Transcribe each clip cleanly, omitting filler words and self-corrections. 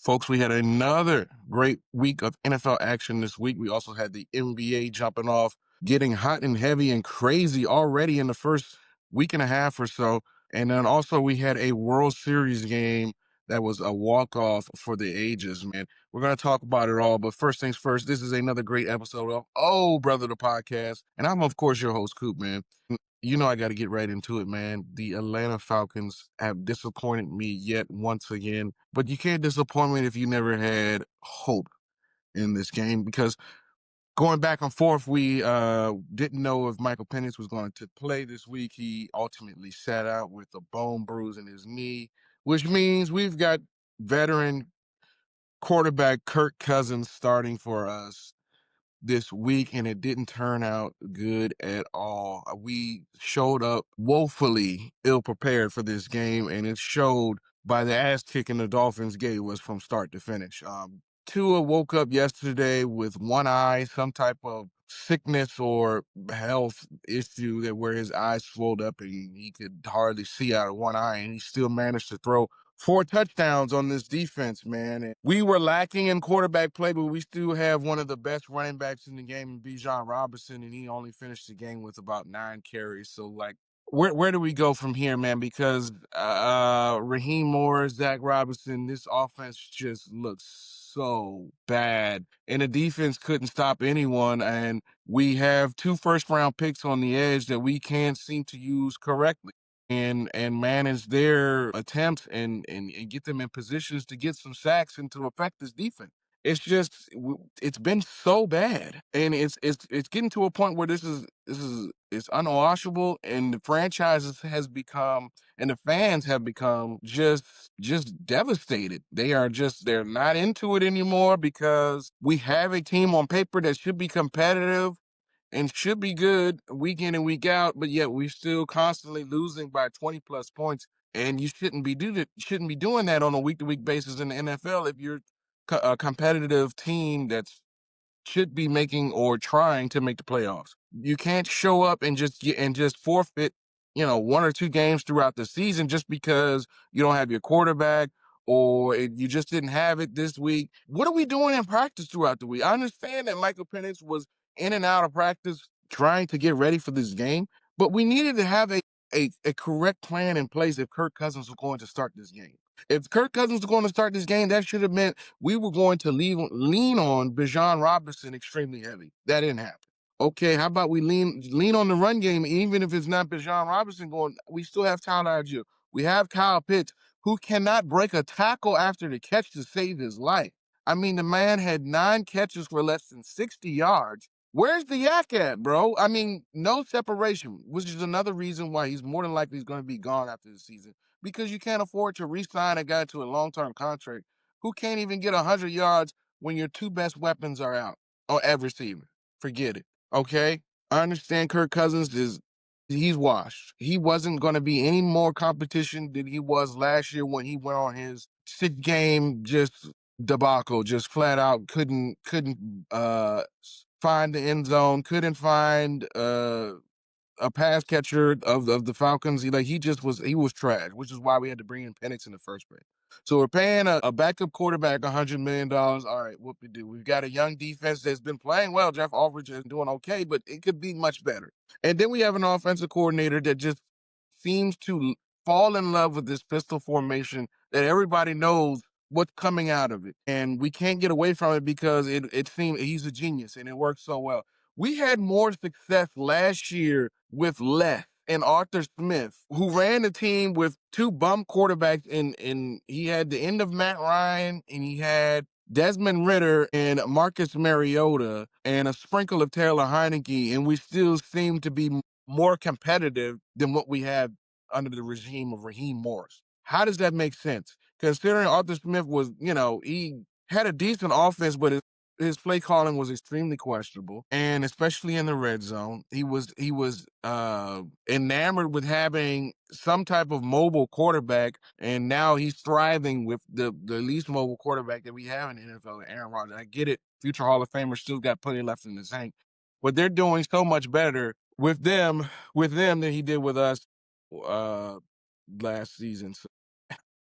Folks, we had another great week of NFL action this week. We also had the NBA jumping off, getting hot and heavy and crazy already in the first week and a half or so. And then also we had a World Series game that was a walk-off for the ages, man. We're going to talk about it all, but first things first, this is another great episode of Oh Brother the Podcast. And I'm, of course, your host, Coop, man. You know I got to get right into it, man. The Atlanta Falcons have disappointed me yet once again, but you can't disappoint me if you never had hope in this game because going back and forth, we didn't know if Michael Penix was going to play this week. He ultimately sat out with a bone bruise in his knee, which means we've got veteran quarterback Kirk Cousins starting for us this week, and it didn't turn out good at all. We showed up woefully ill prepared for this game, and it showed by the ass kicking the Dolphins gave us from start to finish. Tua woke up yesterday with one eye, some type of sickness or health issue that where his eyes swelled up and he could hardly see out of one eye, and he still managed to throw 4 touchdowns on this defense, man. And we were lacking in quarterback play, but we still have one of the best running backs in the game, Bijan Robinson, and he only finished the game with about 9 carries. So, like, where do we go from here, man? Because Raheem Morris, Zach Robinson, this offense just looks so bad, and the defense couldn't stop anyone. And we have 2 first-round picks on the edge that we can't seem to use correctly and manage their attempts and get them in positions to get some sacks and to affect this defense. It's just it's been so bad, and it's getting to a point where this is it's unwashable, and the franchises has become and the fans have become just devastated. They're not into it anymore because we have a team on paper that should be competitive and should be good week in and week out, but yet we're still constantly losing by 20 plus points. And you shouldn't be doing that on a week to week basis in the NFL if you're a competitive team that's should be making or trying to make the playoffs. You can't show up and just forfeit, 1 or 2 games throughout the season just because you don't have your quarterback or you just didn't have it this week. What are we doing in practice throughout the week? I understand that Michael Penix was in and out of practice trying to get ready for this game, but we needed to have a correct plan in place if Kirk Cousins was going to start this game. If Kirk Cousins was going to start this game, that should have meant we were going to lean on Bijan Robinson extremely heavy. That didn't happen. Okay, how about we lean on the run game, even if it's not Bijan Robinson going? We still have Tyler Algier. We have Kyle Pitts, who cannot break a tackle after the catch to save his life. I mean, the man had 9 catches for less than 60 yards. Where's the yak at, bro? I mean, no separation, which is another reason why he's more than likely going to be gone after the season because you can't afford to re-sign a guy to a long-term contract who can't even get 100 yards when your 2 best weapons are out or at receiver. Forget it. Okay? I understand Kirk Cousins he's washed. He wasn't going to be any more competition than he was last year when he went on his 6 game just debacle, just flat out couldn't find the end zone, couldn't find a pass catcher of the Falcons. He was trash, which is why we had to bring in Penix in the first place. So we're paying a backup quarterback $100 million. All right, what we do? We've got a young defense that's been playing well. Jeff Aldridge is doing okay, but it could be much better. And then we have an offensive coordinator that just seems to fall in love with this pistol formation that everybody knows what's coming out of it. And we can't get away from it because it seems he's a genius and it works so well. We had more success last year with less and Arthur Smith, who ran the team with 2 bum quarterbacks, and he had the end of Matt Ryan, and he had Desmond Ritter and Marcus Mariota and a sprinkle of Taylor Heineke, and we still seem to be more competitive than what we had under the regime of Raheem Morris. How does that make sense? Considering Arthur Smith was, he had a decent offense, but his play calling was extremely questionable, and especially in the red zone, he was enamored with having some type of mobile quarterback, and now he's thriving with the least mobile quarterback that we have in the NFL, Aaron Rodgers. I get it, future Hall of Famer still got plenty left in the tank, but they're doing so much better with them than he did with us uh last season. So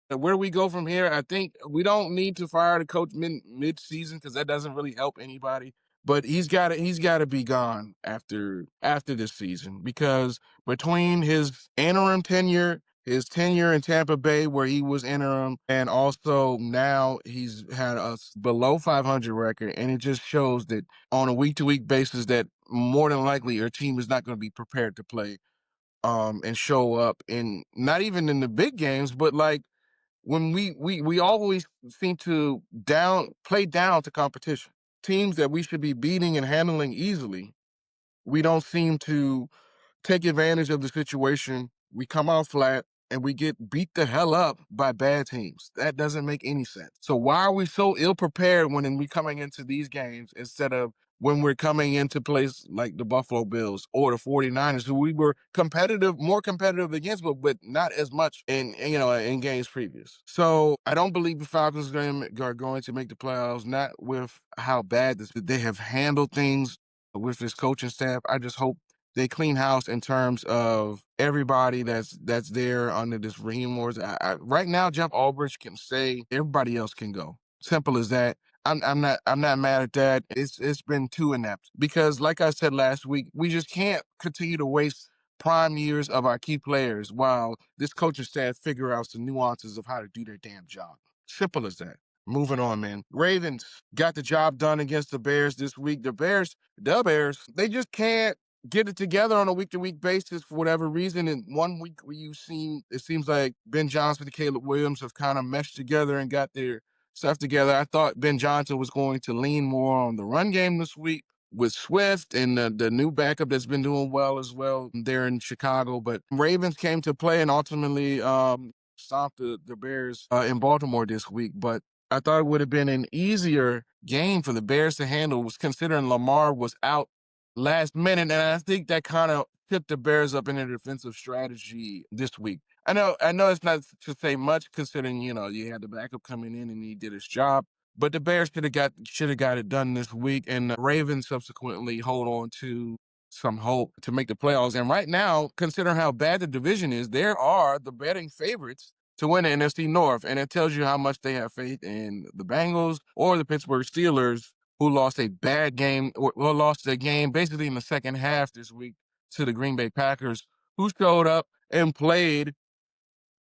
Where do we go from here? I think we don't need to fire the coach mid season because that doesn't really help anybody. But he's got to be gone after this season because between his interim tenure, his tenure in Tampa Bay where he was interim, and also now he's had a below 500 record, and it just shows that on a week to week basis that more than likely your team is not going to be prepared to play and show up in not even in the big games, but like when we always seem to play down to competition. Teams that we should be beating and handling easily, we don't seem to take advantage of the situation. We come out flat and we get beat the hell up by bad teams. That doesn't make any sense. So why are we so ill prepared when we coming into these games instead of when we're coming into place like the Buffalo Bills or the 49ers, who we were more competitive against, but not as much in games previous. So I don't believe the Falcons are going to make the playoffs, not with how bad they have handled things with this coaching staff. I just hope they clean house in terms of everybody that's there under this Raheem Wars. Right now, Jeff Albridge can stay. Everybody else can go. Simple as that. I'm not mad at that. It's been too inept because, like I said last week, we just can't continue to waste prime years of our key players while this coaching staff figure out the nuances of how to do their damn job. Simple as that. Moving on, man. Ravens got the job done against the Bears this week. The Bears, they just can't get it together on a week-to-week basis for whatever reason. And 1 week it seems like Ben Johnson and Caleb Williams have kind of meshed together and got their stuff together. I thought Ben Johnson was going to lean more on the run game this week with Swift and the new backup that's been doing well as well there in Chicago. But Ravens came to play and ultimately stopped the Bears in Baltimore this week. But I thought it would have been an easier game for the Bears to handle, was considering Lamar was out last minute, and I think that kind of tipped the Bears up in their defensive strategy this week. I know it's not to say much considering you had the backup coming in and he did his job, but the Bears should have got it done this week, and the Ravens subsequently hold on to some hope to make the playoffs. And right now, considering how bad the division is, there are the betting favorites to win the NFC North, and it tells you how much they have faith in the Bengals or the Pittsburgh Steelers, who lost a bad game, or lost a game basically in the second half this week to the Green Bay Packers, who showed up and played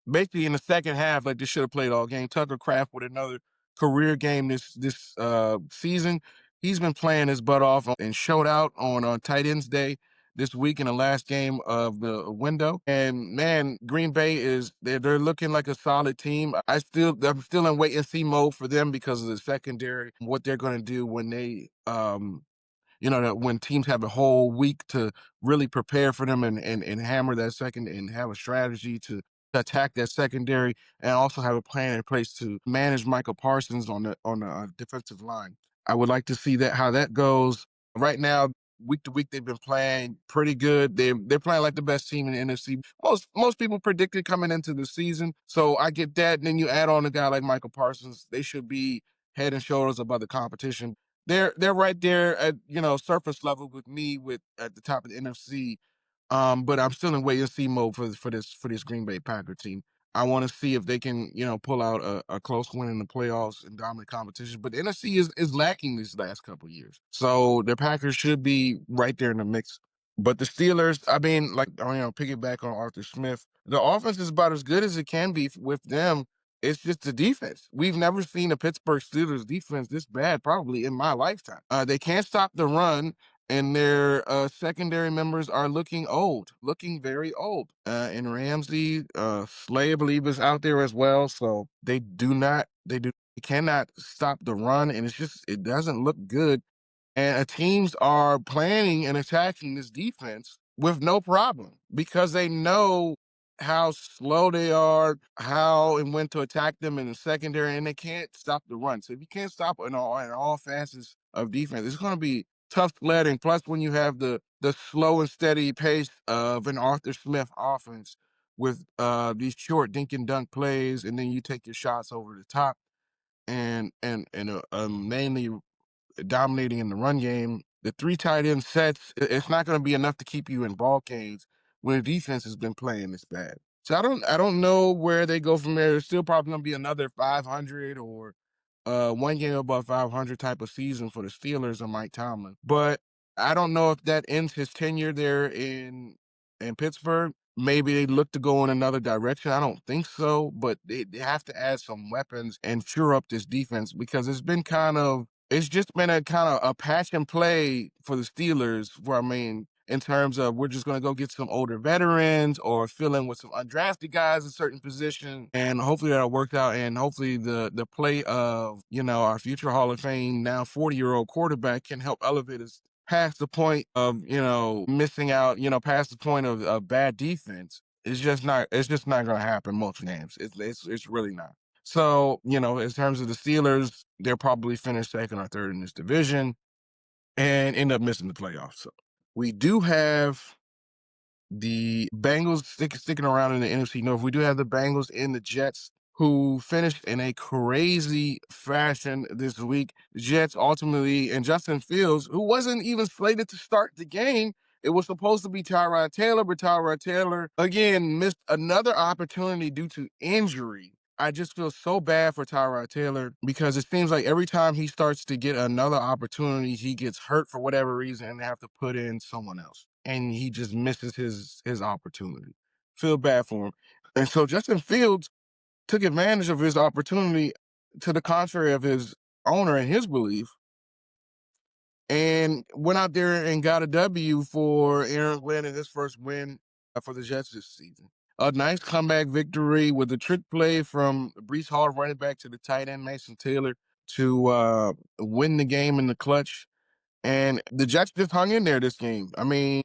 basically in the second half like they should have played all game. Tucker Kraft with another career game this season. He's been playing his butt off and showed out on tight ends day this week in the last game of the window. And man, Green Bay they're looking like a solid team. I'm still in wait and see mode for them because of the secondary, what they're going to do when when teams have a whole week to really prepare for them and hammer that second and have a strategy to attack that secondary and also have a plan in place to manage Michael Parsons on the defensive line. I would like to see how that goes. Right now, week to week, they've been playing pretty good. They're playing like the best team in the NFC. Most people predicted coming into the season, so I get that. And then you add on a guy like Michael Parsons, they should be head and shoulders above the competition. They're right there at surface level with me at the top of the NFC. But I'm still in wait and see mode for this Green Bay Packer team. I want to see if they can pull out a close win in the playoffs and dominate competition. But the NFC is lacking these last couple of years, so the Packers should be right there in the mix. But the Steelers, I mean, like piggyback on Arthur Smith, the offense is about as good as it can be with them. It's just the defense. We've never seen a Pittsburgh Steelers defense this bad, probably in my lifetime. They can't stop the run, and their secondary members are looking very old. And Ramsey, Slay, I believe, is out there as well. So they cannot stop the run, and it doesn't look good. And teams are planning and attacking this defense with no problem because they know how slow they are, how and when to attack them in the secondary, and they can't stop the run. So if you can't stop in all facets of defense, it's going to be tough sledding. Plus, when you have the slow and steady pace of an Arthur Smith offense with these short dink and dunk plays, and then you take your shots over the top and mainly dominating in the run game, the three tight end sets, it's not going to be enough to keep you in ball games when the defense has been playing this bad. So I don't know where they go from there. It's still probably gonna be another 500 or one game above 500 type of season for the Steelers and Mike Tomlin. But I don't know if that ends his tenure there in Pittsburgh. Maybe they look to go in another direction. I don't think so, but they have to add some weapons and shore up this defense because it's just been a kind of a passion play for the Steelers. For I mean, in terms of we're just going to go get some older veterans or fill in with some undrafted guys in certain positions, and hopefully that'll work out. And hopefully the play of our future Hall of Fame now 40-year-old quarterback can help elevate us past the point of missing out, past the point of bad defense. It's just not going to happen most games. It's really not. So, in terms of the Steelers, they'll probably finish second or third in this division and end up missing the playoffs. So we do have the Bengals sticking around in the NFC North. We do have the Bengals and the Jets who finished in a crazy fashion this week. The Jets ultimately, and Justin Fields, who wasn't even slated to start the game. It was supposed to be Tyrod Taylor, but Tyrod Taylor, again, missed another opportunity due to injury. I just feel so bad for Tyrod Taylor because it seems like every time he starts to get another opportunity, he gets hurt for whatever reason and they have to put in someone else. And he just misses his opportunity. Feel bad for him. And so Justin Fields took advantage of his opportunity to the contrary of his owner and his belief and went out there and got a W for Aaron Glenn in his first win for the Jets this season. A nice comeback victory with a trick play from Brees Hall, running back, to the tight end Mason Taylor to win the game in the clutch. And the Jets just hung in there this game. I mean,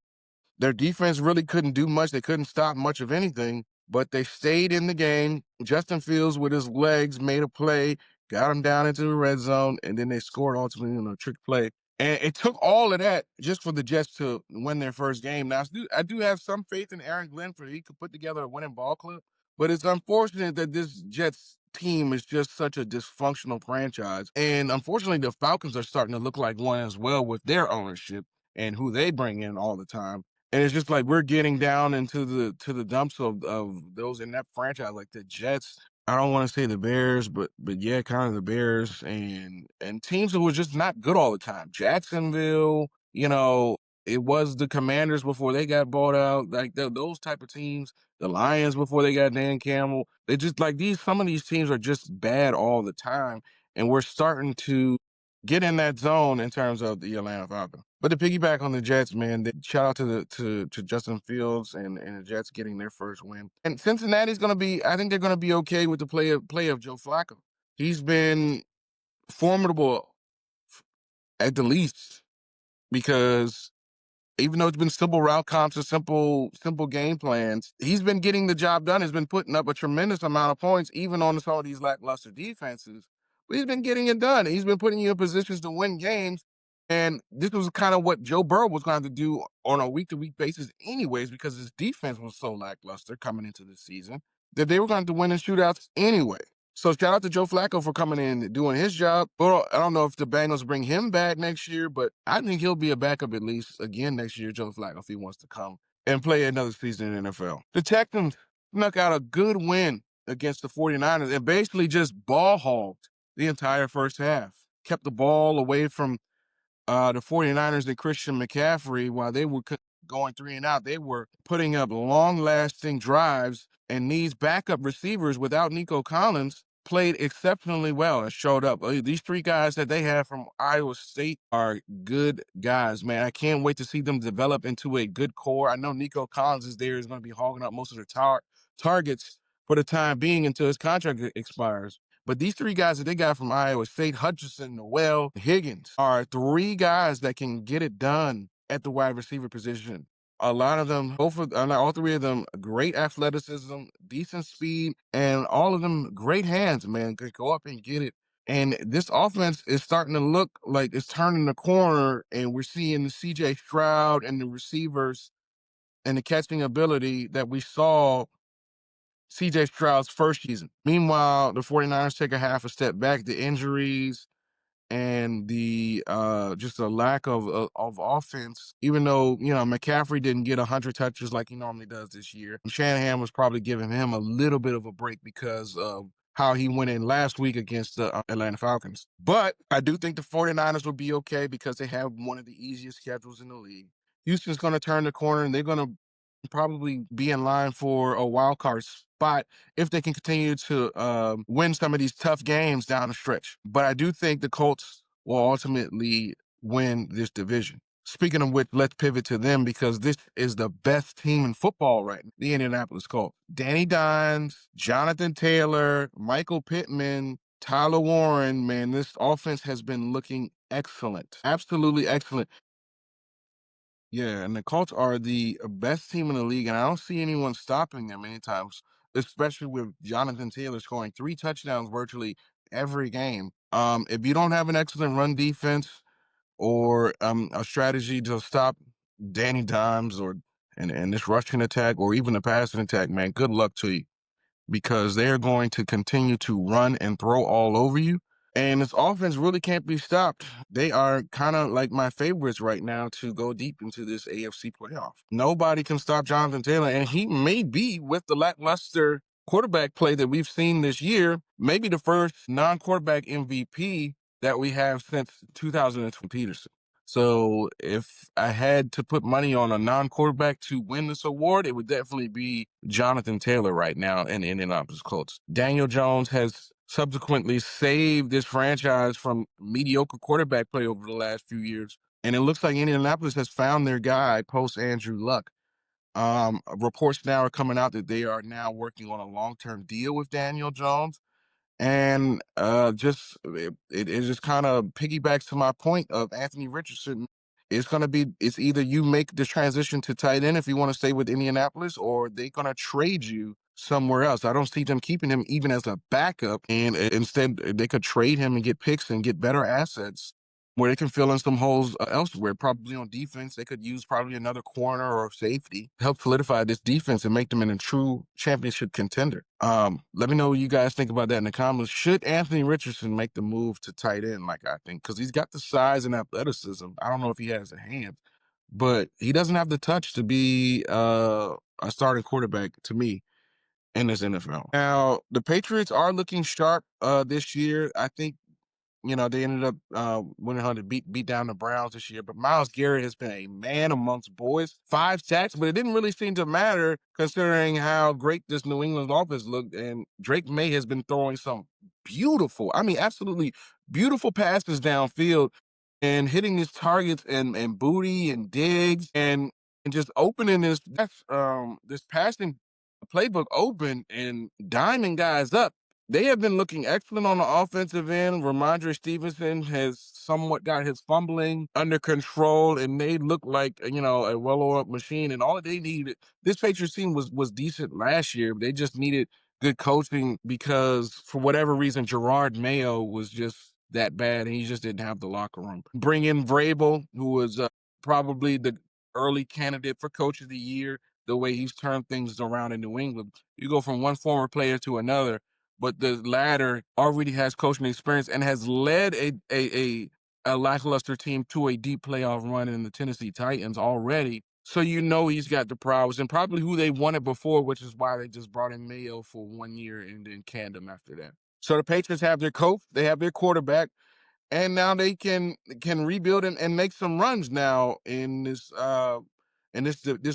their defense really couldn't do much. They couldn't stop much of anything, but they stayed in the game. Justin Fields, with his legs, made a play, got him down into the red zone, and then they scored ultimately on a trick play. And it took all of that just for the Jets to win their first game. Now, I do have some faith in Aaron Glenn for he could put together a winning ball club, but it's unfortunate that this Jets team is just such a dysfunctional franchise. And unfortunately, the Falcons are starting to look like one as well with their ownership and who they bring in all the time. And it's just like we're getting down into the dumps of those in that franchise, like the Jets. I don't want to say the Bears, but yeah, kind of the Bears and teams that were just not good all the time. Jacksonville, it was the Commanders before they got bought out, like those type of teams. The Lions before they got Dan Campbell. They just like these. Some of these teams are just bad all the time, and we're starting to get in that zone in terms of the Atlanta Falcons. But to piggyback on the Jets, man, shout out to Justin Fields and the Jets getting their first win. And Cincinnati's gonna be, I think they're gonna be okay with the play of Joe Flacco. He's been formidable at the least because even though it's been simple route comps and simple game plans, he's been getting the job done. He's been putting up a tremendous amount of points, even on some of these lackluster defenses. But he's been getting it done. He's been putting you in positions to win games. And this was kind of what Joe Burrow was going to do on a week-to-week basis anyways, because his defense was so lackluster coming into the season that they were going to win in shootouts anyway. So shout out to Joe Flacco for coming in and doing his job. Well, I don't know if the Bengals bring him back next year, but I think he'll be a backup at least again next year, Joe Flacco, if he wants to come and play another season in the NFL. The Texans snuck out a good win against the 49ers and basically just ball hogged the entire first half. Kept the ball away from the 49ers and Christian McCaffrey, while they were going 3-and-out, they were putting up long-lasting drives, and these backup receivers without Nico Collins played exceptionally well and showed up. These three guys that they have from Iowa State are good guys, man. I can't wait to see them develop into a good core. I know Nico Collins is there, is going to be hogging up most of the targets for the time being until his contract expires. But these three guys that they got from Iowa State, Hutchinson, Noel, Higgins, are three guys that can get it done at the wide receiver position. A lot of them, all three of them, great athleticism, decent speed, and all of them great hands, man. Could go up and get it. And this offense is starting to look like it's turning the corner, and we're seeing the C.J. Stroud and the receivers and the catching ability that we saw C.J. Stroud's first season. Meanwhile, the 49ers take a half a step back. The injuries, and the just a lack of offense. Even though McCaffrey didn't get 100 touches like he normally does this year, Shanahan was probably giving him a little bit of a break because of how he went in last week against the Atlanta Falcons. But I do think the 49ers will be okay because they have one of the easiest schedules in the league. Houston's going to turn the corner, and they're going to probably be in line for a wild card spot if they can continue to win some of these tough games down the stretch. But I do think the Colts will ultimately win this division. Speaking of which, let's pivot to them because this is the best team in football right now, the Indianapolis Colts. Danny Dimes, Jonathan Taylor, Michael Pittman, Tyler Warren, man, this offense has been looking excellent. Absolutely excellent. Yeah, and the Colts are the best team in the league, and I don't see anyone stopping them anytime, especially with Jonathan Taylor scoring 3 touchdowns virtually every game. If you don't have an excellent run defense or a strategy to stop Danny Dimes or and this rushing attack or even the passing attack, man, good luck to you because they're going to continue to run and throw all over you. And this offense really can't be stopped. They are kind of like my favorites right now to go deep into this AFC playoff. Nobody can stop Jonathan Taylor, and he may be, with the lackluster quarterback play that we've seen this year, maybe the first non-quarterback MVP that we have since 2020 Peterson. So if I had to put money on a non-quarterback to win this award, it would definitely be Jonathan Taylor right now in the Indianapolis Colts. Daniel Jones has subsequently saved this franchise from mediocre quarterback play over the last few years. And it looks like Indianapolis has found their guy post Andrew Luck. Reports now are coming out that they are now working on a long-term deal with Daniel Jones. And it just kind of piggybacks to my point of Anthony Richardson. It's either you make the transition to tight end if you want to stay with Indianapolis, or they're gonna trade you somewhere else. I don't see them keeping him even as a backup, and instead they could trade him and get picks and get better assets where they can fill in some holes elsewhere. Probably on defense, they could use probably another corner or safety to help solidify this defense and make them in a true championship contender. Let me know what you guys think about that in the comments. Should Anthony Richardson make the move to tight end like I think? Because he's got the size and athleticism. I don't know if he has the hands, but he doesn't have the touch to be a starting quarterback to me in this NFL. Now, the Patriots are looking sharp this year. I think they ended up winning 100, beat down the Browns this year. But Myles Garrett has been a man amongst boys. 5 sacks, but it didn't really seem to matter considering how great this New England offense looked. And Drake May has been throwing some absolutely beautiful passes downfield and hitting his targets and Booty and Diggs and just opening this passing playbook open and diming guys up. They have been looking excellent on the offensive end. Ramondre Stevenson has somewhat got his fumbling under control, and they look like a well-oiled machine. And all they needed, this Patriots team was decent last year. They just needed good coaching because for whatever reason, Gerard Mayo was just that bad, and he just didn't have the locker room. Bring in Vrabel, who was probably the early candidate for Coach of the Year. The way he's turned things around in New England, you go from one former player to another, but the latter already has coaching experience and has led a lackluster team to a deep playoff run in the Tennessee Titans already. So he's got the prowess and probably who they wanted before, which is why they just brought in Mayo for 1 year and then canned him after that. So the Patriots have their coach, they have their quarterback, and now they can rebuild and make some runs now in this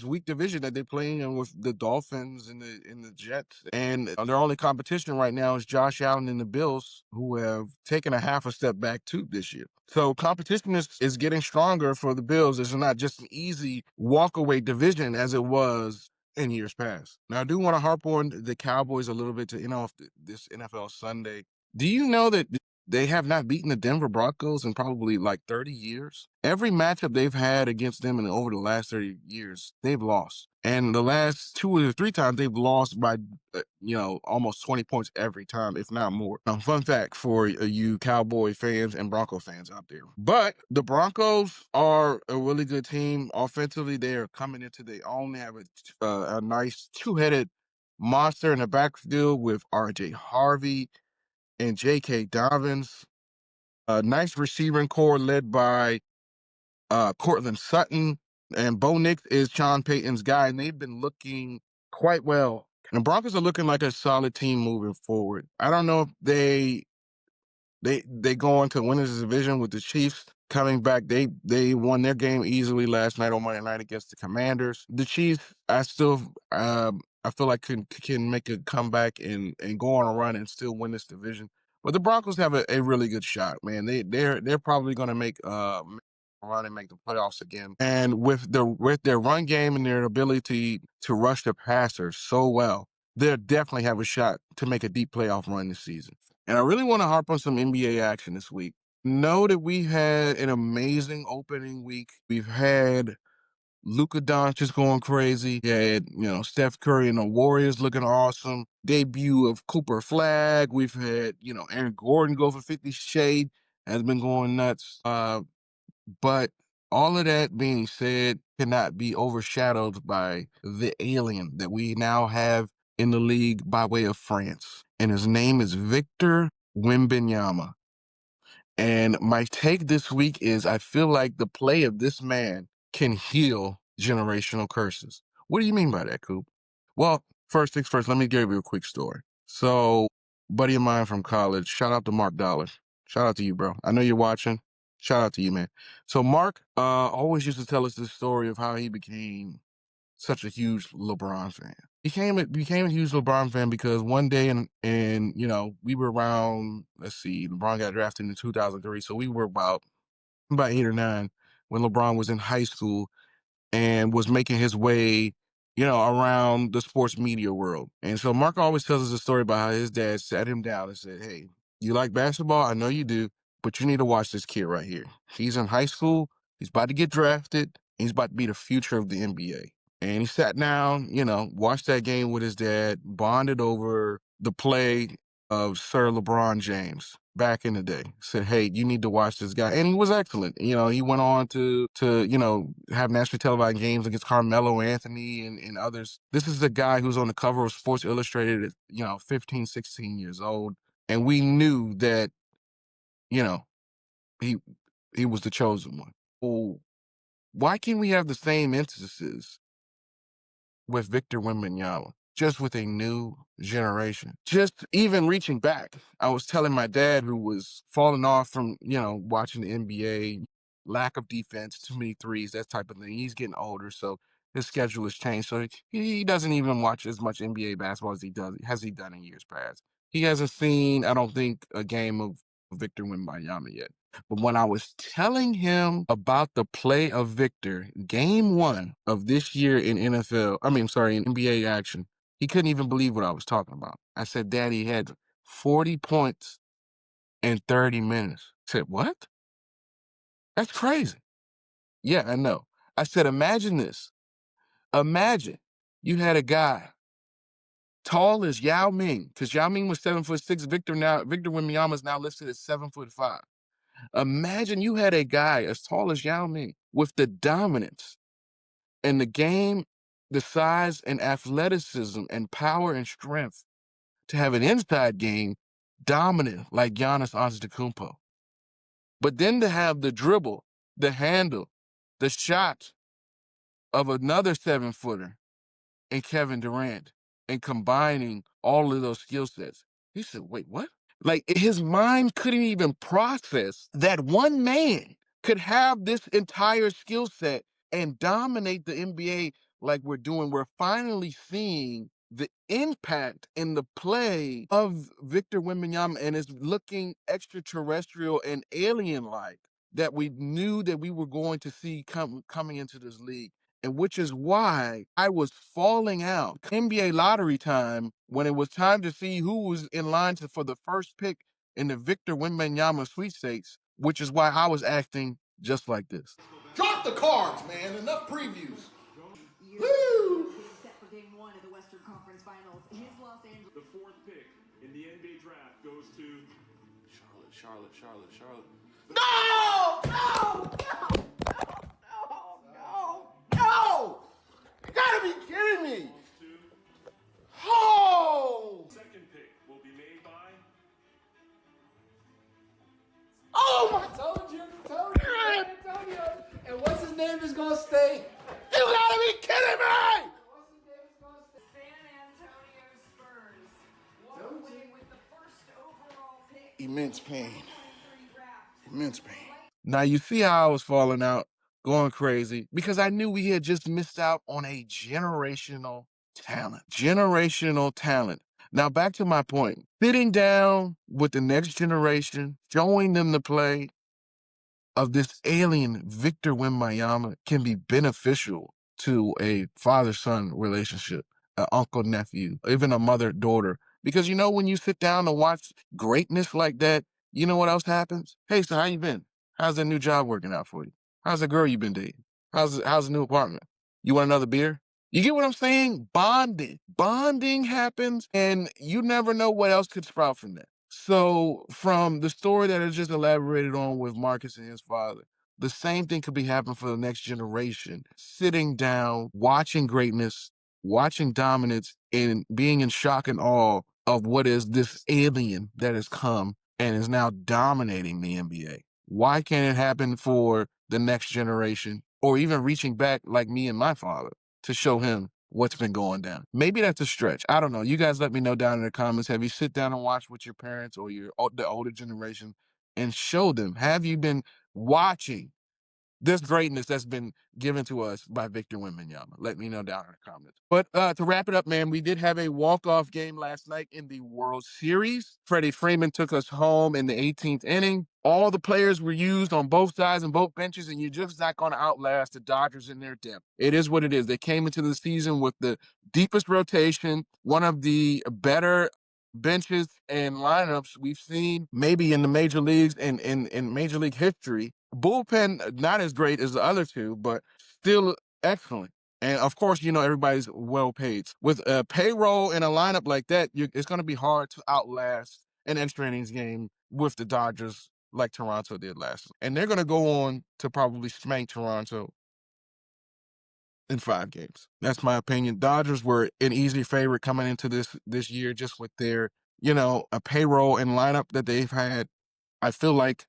weak division that they're playing in with the Dolphins and the Jets. And their only competition right now is Josh Allen and the Bills, who have taken a half a step back too this year. So competition is getting stronger for the Bills. It's not just an easy walkaway division as it was in years past. Now, I do want to harp on the Cowboys a little bit to end off this NFL Sunday. Do you know that they have not beaten the Denver Broncos in probably like 30 years? Every matchup they've had against them over the last 30 years, they've lost. And the last 2 or 3 times they've lost by, almost 20 points every time, if not more. Fun fact for you Cowboy fans and Bronco fans out there. But the Broncos are a really good team. Offensively, they are coming into their own. They have a nice 2-headed monster in the backfield with R.J. Harvey and J.K. Dobbins. Nice receiving core led by Cortland Sutton, and Bo Nix is Sean Payton's guy, and they've been looking quite well. And the Broncos are looking like a solid team moving forward. I don't know if they go on to winners division with the Chiefs coming back. They won their game easily last night on Monday night against the Commanders. The Chiefs, I feel like can make a comeback and go on a run and still win this division. But the Broncos have a really good shot, man. They're probably going to make a run and make the playoffs again. And with their run game and their ability to rush the passer so well, they'll definitely have a shot to make a deep playoff run this season. And I really want to harp on some NBA action this week. Know that we had an amazing opening week. We've had Luka Doncic going crazy. We had, Steph Curry and the Warriors looking awesome. Debut of Cooper Flag. We've had, Aaron Gordon go for 50 Shade. Has been going nuts. But all of that being said cannot be overshadowed by the alien that we now have in the league by way of France. And his name is Victor Wembanyama. And my take this week is I feel like the play of this man can heal generational curses. What do you mean by that, Coop? Well, first things first, let me give you a quick story. So, buddy of mine from college, shout out to Mark Dollar. Shout out to you, bro. I know you're watching. Shout out to you, man. So Mark always used to tell us this story of how he became such a huge LeBron fan. Became a huge LeBron fan because one day and we were around, let's see, LeBron got drafted in 2003, so we were about 8 or 9 when LeBron was in high school and was making his way, around the sports media world. And so Mark always tells us a story about how his dad sat him down and said, "Hey, you like basketball? I know you do, but you need to watch this kid right here. He's in high school. He's about to get drafted. He's about to be the future of the NBA." And he sat down, watched that game with his dad, bonded over the play of Sir LeBron James back in the day. Said, "Hey, you need to watch this guy." And he was excellent. He went on to have nationally televised games against Carmelo Anthony and others. This is the guy who's on the cover of Sports Illustrated at, 15, 16 years old. And we knew that, you know, he he was the chosen one. Well, why can't we have the same instances with Victor Wembanyama, just with a new generation? Just even reaching back, I was telling my dad, who was falling off from, watching the NBA, lack of defense, too many threes, that type of thing. He's getting older, so his schedule has changed. So he doesn't even watch as much NBA basketball as he done in years past. He hasn't seen, I don't think, a game of Victor Wembanyama yet. But when I was telling him about the play of Victor, game 1 of this year in in NBA action, he couldn't even believe what I was talking about. I said, "Daddy had 40 points in 30 minutes." He said, "What? That's crazy." Yeah, I know. I said, "Imagine this. Imagine you had a guy tall as Yao Ming, because Yao Ming was 7'6". Victor Wembanyama is now listed at 7'5". Imagine you had a guy as tall as Yao Ming with the dominance in the game, the size and athleticism and power and strength to have an inside game dominant like Giannis Antetokounmpo. But then to have the dribble, the handle, the shot of another 7-footer in Kevin Durant and combining all of those skill sets." He said, "Wait, what?" Like, his mind couldn't even process that one man could have this entire skill set and dominate the NBA like we're doing. We're finally seeing the impact in the play of Victor Wembanyama, and it's looking extraterrestrial and alien-like that we knew that we were going to see coming into this league. And which is why I was falling out NBA lottery time when it was time to see who was in line for the first pick in the Victor Wembanyama sweepstakes, which is why I was acting just like this. Drop the cards, man. Enough previews. Woo! The 4th pick in the NBA draft goes to Charlotte. No! You gotta be kidding me. Oh! 2nd pick will be made by... Oh Davis gonna stay. You gotta be kidding me! San Antonio Spurs walk away with the first overall pick. Immense pain. Immense pain. Now you see how I was falling out, going crazy, because I knew we had just missed out on a generational talent. Generational talent. Now back to my point. Sitting down with the next generation, showing them the play of this alien Victor Wembanyama can be beneficial to a father-son relationship, an uncle-nephew, even a mother-daughter. Because when you sit down and watch greatness like that, you know what else happens? Hey, so how you been? How's that new job working out for you? How's the girl you been dating? How's the new apartment? You want another beer? You get what I'm saying? Bonding. Bonding happens, and you never know what else could sprout from that. So from the story that I just elaborated on with Marcus and his father, the same thing could be happening for the next generation. Sitting down, watching greatness, watching dominance, and being in shock and awe of what is this alien that has come and is now dominating the NBA. Why can't it happen for the next generation, or even reaching back like me and my father to show him what's been going down? Maybe that's a stretch. I don't know. You guys let me know down in the comments. Have you sit down and watched with your parents or the older generation and show them? Have you been watching this greatness that's been given to us by Victor Wembanyama? Let me know down in the comments. But to wrap it up, man, we did have a walk-off game last night in the World Series. Freddie Freeman took us home in the 18th inning. All the players were used on both sides and both benches, and you're just not going to outlast the Dodgers in their depth. It is what it is. They came into the season with the deepest rotation, one of the better benches and lineups we've seen maybe in the major leagues and in major league history. Bullpen not as great as the other two, but still excellent. And of course, everybody's well paid. With a payroll in a lineup like that, it's going to be hard to outlast an extra innings game with the Dodgers like Toronto did last. And they're going to go on to probably smack Toronto in 5 games. That's my opinion. Dodgers were an easy favorite coming into this year, just with their, a payroll and lineup that they've had. I feel like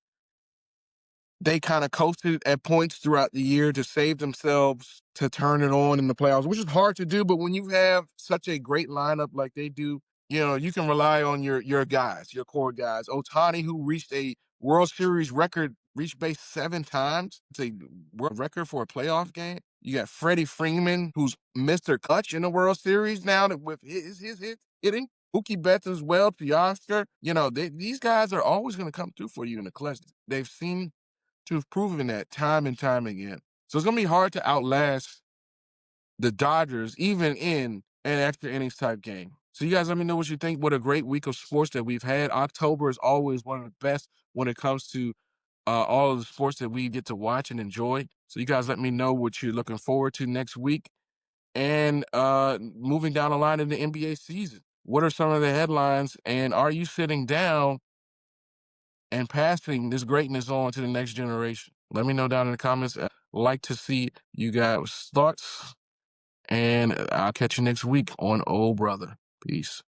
they kind of coasted at points throughout the year to save themselves to turn it on in the playoffs, which is hard to do. But when you have such a great lineup like they do, you can rely on your guys, your core guys. Ohtani, who reached a World Series record, reached base 7 times. It's a world record for a playoff game. You got Freddie Freeman, who's Mr. Clutch in the World Series now with his hitting. Mookie Betts as well, Teoscar. These guys are always going to come through for you in the clutch. They've seen to have proven that time and time again. So it's going to be hard to outlast the Dodgers, even in an extra innings type game. So you guys let me know what you think. What a great week of sports that we've had. October is always one of the best when it comes to all of the sports that we get to watch and enjoy. So you guys let me know what you're looking forward to next week. And moving down the line in the NBA season, what are some of the headlines? And are you sitting down and passing this greatness on to the next generation? Let me know down in the comments. I'd like to see you guys' thoughts, and I'll catch you next week on Oh Brother. Peace.